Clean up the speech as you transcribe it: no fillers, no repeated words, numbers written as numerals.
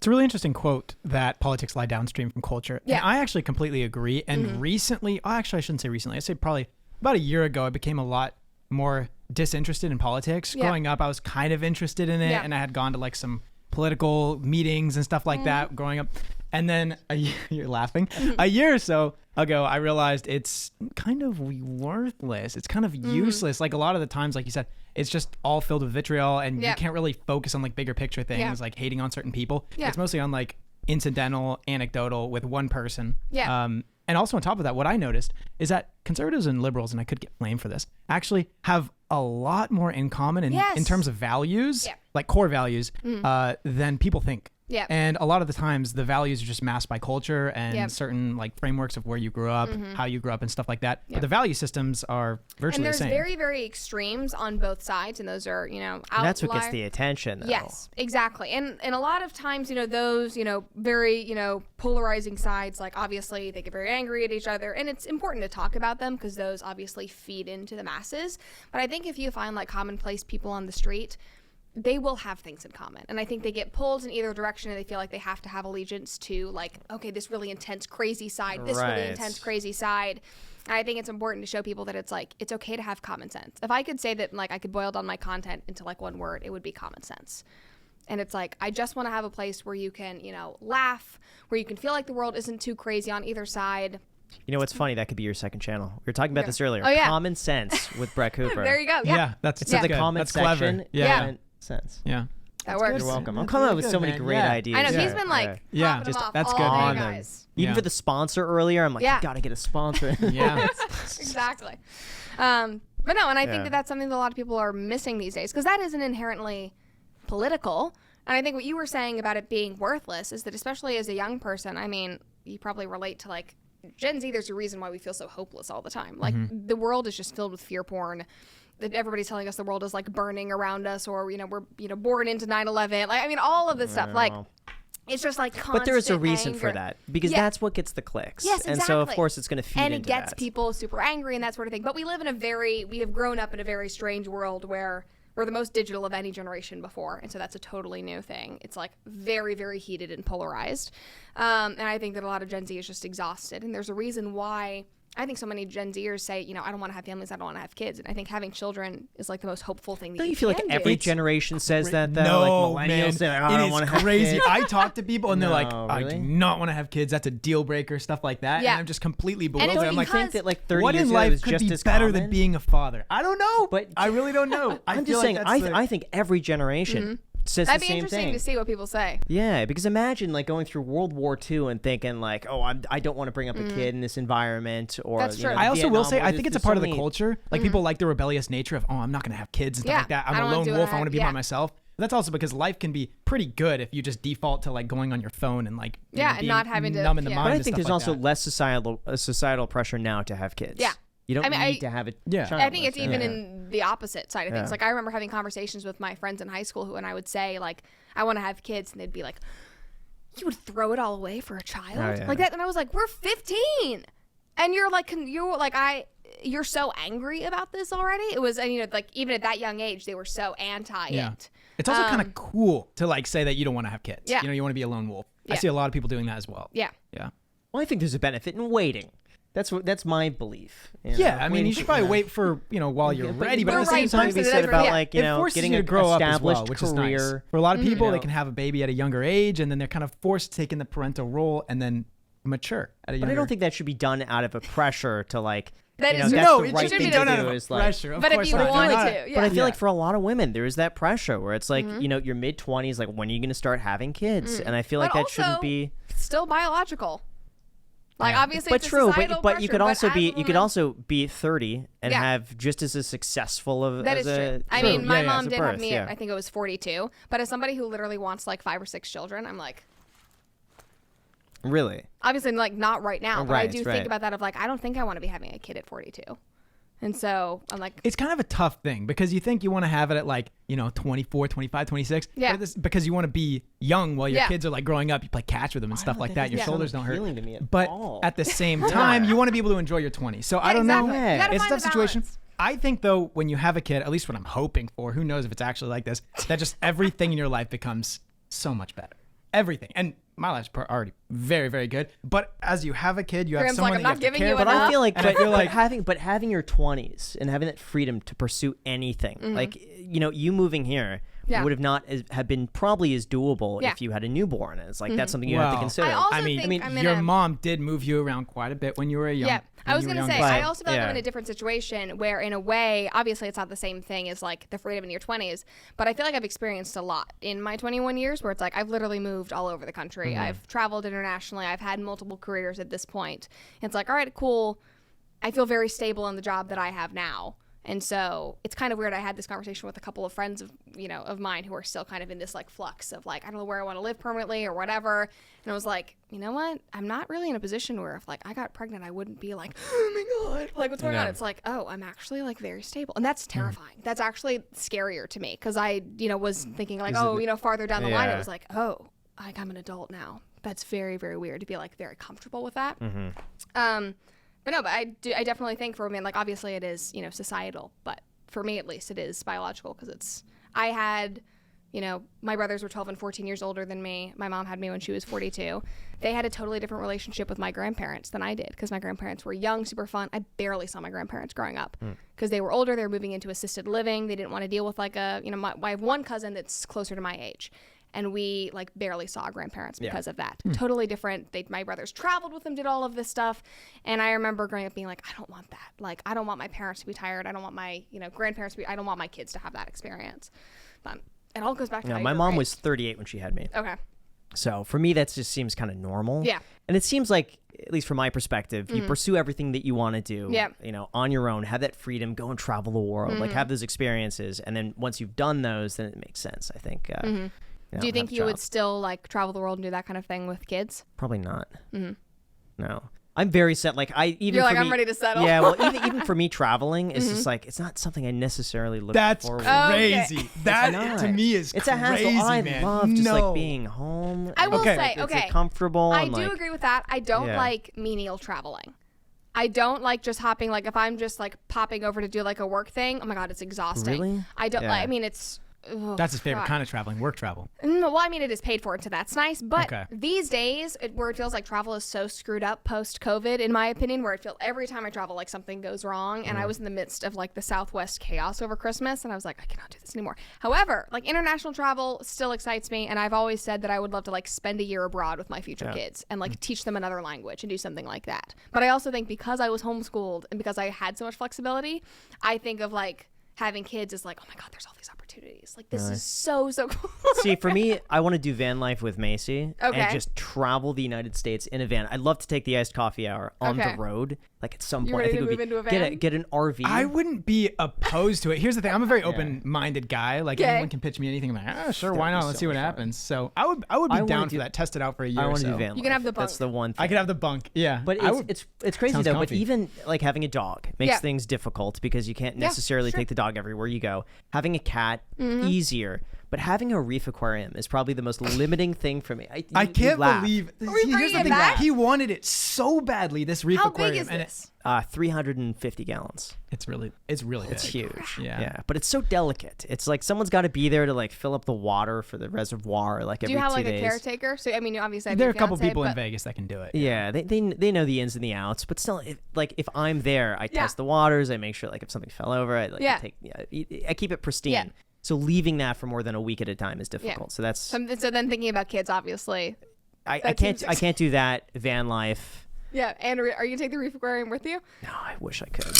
It's a really interesting quote that politics lie downstream from culture. Yeah. And I actually completely agree. And recently, actually, I shouldn't say recently. I say probably about a year ago, I became a lot more disinterested in politics. Yeah. Growing up, I was kind of interested in it. Yeah. And I had gone to like some political meetings and stuff like that growing up. And then you're laughing. A year or so ago, I realized it's kind of worthless. It's kind of useless. Like a lot of the times, like you said, it's just all filled with vitriol, and you can't really focus on like bigger picture things, like hating on certain people. It's mostly on like incidental, anecdotal with one person. And also on top of that, what I noticed is that conservatives and liberals, and I could get blamed for this, actually have a lot more in common in terms of values, like core values, than people think. Yeah. And a lot of the times the values are just masked by culture and certain like frameworks of where you grew up, how you grew up and stuff like that. But the value systems are virtually the same. And there's very, very extremes on both sides, and those are, outlier. That's what gets the attention, though. Yes, exactly. And a lot of times, those, very, polarizing sides, like obviously they get very angry at each other, and it's important to talk about them because those obviously feed into the masses. But I think if you find like commonplace people on the street, they will have things in common. And I think they get pulled in either direction, and they feel like they have to have allegiance to like, okay, this really intense, crazy side, this really intense, crazy side. And I think it's important to show people that it's like, it's okay to have common sense. If I could say that like I could boil down my content into like one word, it would be common sense. And it's like, I just want to have a place where you can, laugh, where you can feel like the world isn't too crazy on either side. You know what's funny? That could be your second channel. We were talking about this earlier. Oh, yeah. Common Sense with Brett Cooper. There you go. Yeah, that's It's in the good. comment That's section. clever. Yeah. Sense. Yeah. That works. You're welcome. I'm That's coming really up with good, so many man. great Yeah. ideas. I know, he's been like, Yeah, popping them off that's all good, day, man. guys. Even Yeah. for the sponsor earlier, I'm like, you gotta get a sponsor. Yeah. Exactly. But no, and I think that that's something that a lot of people are missing these days, because that isn't inherently political. And I think what you were saying about it being worthless is that, especially as a young person, I mean, you probably relate to like Gen Z. There's a reason why we feel so hopeless all the time. Like the world is just filled with fear porn. That everybody's telling us the world is like burning around us, or we're born into 9/11. Like, I mean, all of this stuff. Like, it's just like constant But there's a reason anger. for that, because that's what gets the clicks. Yes, And so, of exactly. course, it's going to feed and into it gets that. people super angry and that sort of thing. But we have grown up in a very strange world where we're the most digital of any generation before, and so that's a totally new thing. It's like very, very heated and polarized, and I think that a lot of Gen Z is just exhausted. And there's a reason why I think so many Gen Zers say, I don't want to have families, I don't want to have kids, and I think having children is like the most hopeful thing that Don't you you feel like can every do. generation says that, though? No, like millennials man. say, like, I don't want It to is have crazy. kids. I talk to people and they're like, No, I really? do not want to have kids. That's a deal breaker, stuff like that. Yeah. And I'm just completely it's bewildered. I'm like, because- think that like 30 what years in ago life was could just be as better common? than being a father? I don't know. But I really don't know. I'm feel just saying, like that's I think every generation says That'd the be same interesting thing. to see what people say. Yeah, because imagine like going through World War II and thinking like, oh, I don't want to bring up a kid in this environment, or That's true. I also will Vietnam say, War, I think it's a there's part so of the many- culture. Like people like the rebellious nature of, I'm not going to have kids and stuff Yeah, like that. I I'm don't a wanna lone do wolf. it. I want to be Yeah. by myself. But that's also because life can be pretty good if you just default to like going on your phone and like Yeah, and being not having to- numb in the yeah. mind. But I and think stuff there's like also that. less societal pressure now to have kids. Yeah. You don't I mean, need to have a child. I think it's even Yeah. in the opposite side of things. Yeah. Like I remember having conversations with my friends in high school and I would say like, I want to have kids, and they'd be like, you would throw it all away for a child? Oh, yeah. Like that. And I was like, we're 15. And you're so angry about this already. It was, and like even at that young age, they were so anti it. It's also kind of cool to like say that you don't want to have kids. Yeah. You want to be a lone wolf. I Yeah. see a lot of people doing that as well. Yeah. Yeah. Well, I think there's a benefit in waiting. That's my belief. Yeah, I mean, you should probably wait for, while you're ready, but at the the same right time, to be person said at about every- like, it forces getting you to an grow up as established well, which is nice. career. For a lot of people, You they know. can have a baby at a younger age, and then they're kind of forced to take in the parental role and then mature at a younger But I don't think that should be done out of a pressure to like. That you know, is that's true. the it right should thing be to done out do of is like. pressure. Of But if course you not. wanted Not- to, yeah. But I feel like for a lot of women, there is that pressure where it's like, Mm-hmm. your mid 20s, like when are you going to start having kids? And I feel like But that shouldn't also, be. still biological. Like obviously, But it's a true, societal but you pressure, could also as a be you could woman- also be 30 and Yeah. have just as a successful of That as is a true. I true. mean, my Yeah, mom as a did birth, have me yeah. at, I think it was 42. But as somebody who literally wants like 5 or 6 children, I'm like, Really? obviously like not right now, but I Right, do right. think about that of like, I don't think I want to be having a kid at 42. And so I'm like, It's kind of a tough thing because you think you want to have it at like, 24, 25, 26. Yeah. But because you want to be young while your Yeah. kids are like growing up, you play catch with them and stuff like that. Your doesn't shoulders sound don't hurt. appealing to me at But all. at the same time, you want to be able to enjoy your 20s. So I don't exactly. know. You gotta It's a find tough the situation. balance. I think though, when you have a kid, at least what I'm hoping for, who knows if it's actually like this, that just everything in your life becomes so much better. everything. And my life's already very, very good. But as you have a kid, you have Graham's someone like, that "I'm not you have to giving care you But about. I feel like, And I feel like having your 20s and having that freedom to pursue anything, like, you moving here Yeah. would have not have been probably as doable Yeah. if you had a newborn. It's like that's something you have to Well, consider. I also I mean, think I'm in your a- mom did move you around quite a bit when you were young. Yeah, I was gonna say. But- I also feel like I'm yeah. in a different situation where, in a way, obviously, it's not the same thing as like the freedom in your 20s. But I feel like I've experienced a lot in my 21 years, where it's like I've literally moved all over the country. I've traveled internationally. I've had multiple careers at this point. It's like, all right, cool. I feel very stable in the job that I have now. And so it's kind of weird. I had this conversation with a couple of friends of mine who are still kind of in this like flux of like, I don't know where I want to live permanently or whatever. And I was like, you know what? I'm not really in a position where if like I got pregnant, I wouldn't be like, oh my God, like what's going on? It's like, oh, I'm actually like very stable. And that's terrifying. That's actually scarier to me because I, was thinking like, farther down the line, it was like, oh, like I'm an adult now. That's very, very weird to be like very comfortable with that. But no, but I definitely think for women, like obviously it is, societal, but for me at least it is biological because I had, my brothers were 12 and 14 years older than me. My mom had me when she was 42. They had a totally different relationship with my grandparents than I did because my grandparents were young, super fun. I barely saw my grandparents growing up because they were older. They were moving into assisted living. They didn't want to deal with like I have one cousin that's closer to my age. And we like barely saw grandparents because of that. Totally different. My brothers traveled with them, did all of this stuff. And I remember growing up being like, I don't want that. Like, I don't want my parents to be tired. I don't want my, grandparents to be, I don't want my kids to have that experience. But it all goes back to how my you're mom raised. was 38 when she had me. Okay. So for me, that just seems kind of normal. Yeah. And it seems like, at least from my perspective, you pursue everything that you want to do, Yeah. On your own, have that freedom, go and travel the world, like have those experiences. And then once you've done those, then it makes sense, I think. Do you think you would still like travel the world and do that kind of thing with kids? Probably not. No. I'm very set. Like You're like, I'm ready to settle. Yeah, well, even for me, traveling is just like it's not something I necessarily look That's forward crazy. Okay. That to me is It's crazy, a hassle. I man. love just No. like being home. I will Okay. say, It's, okay. like, comfortable. I and, do like, agree with that. I don't Yeah. like menial traveling. I don't like just hopping, like if I'm just like popping over to do like a work thing, oh my God, it's exhausting. Really? I don't Yeah. like, I mean, it's, ugh, That's his favorite God. kind of traveling, work travel. Well, I mean, it is paid for, so that's nice. But Okay. these days, where it feels like travel is so screwed up post-COVID, in my opinion, where it feels every time I travel, like something goes wrong. And I was in the midst of like the Southwest chaos over Christmas, and I was like, I cannot do this anymore. However, like international travel still excites me, and I've always said that I would love to like spend a year abroad with my future kids and like teach them another language and do something like that. But I also think because I was homeschooled and because I had so much flexibility, I think of like having kids is like, oh my God, there's all these opportunities. Like this is so cool. See, for me, I want to do van life with Macy Okay. and just travel the United States in a van. I'd love to take the iced coffee hour on Okay. the road. Like at some You point, ready I think to it would move be into a van? get an RV. I wouldn't be opposed to it. Here's the thing: I'm a very open-minded guy. Like Okay. anyone can pitch me anything. I'm like, sure, why That'd be not? Let's so see what much fun. happens. So I would be I wanna down do- for that. Test it out for a year I or want to so. do van life. You can have the That's bunk. the one thing. I could have the bunk. Yeah, But I would- it's crazy Sounds though. But comfy. even like having a dog makes Yeah. things difficult because you can't necessarily sure. take the dog everywhere you go. Having a cat easier, but having a reef aquarium is probably the most limiting thing for me. I can't laugh. believe. we Here's bringing the it thing: back? he wanted it so badly. This reef How aquarium, big is and this? 350 gallons. it's really big. It's huge. Yeah. But it's so delicate. It's like someone's got to be there to like fill up the water for the reservoir like Do every you have 2 like days. a caretaker? So I mean, you obviously have There are your a couple fiance, people in but- Vegas that can do it. Yeah, they know the ins and the outs, but still, if I'm there, I Yeah. test the waters. I make sure like if something fell over, I Yeah. I keep it pristine. Yeah. So leaving that for more than a week at a time is Yeah. difficult. So that's So then thinking about kids, obviously. I that can't seems I can't do that van life. Yeah. And are you gonna take the reef aquarium with you? No, I wish I could.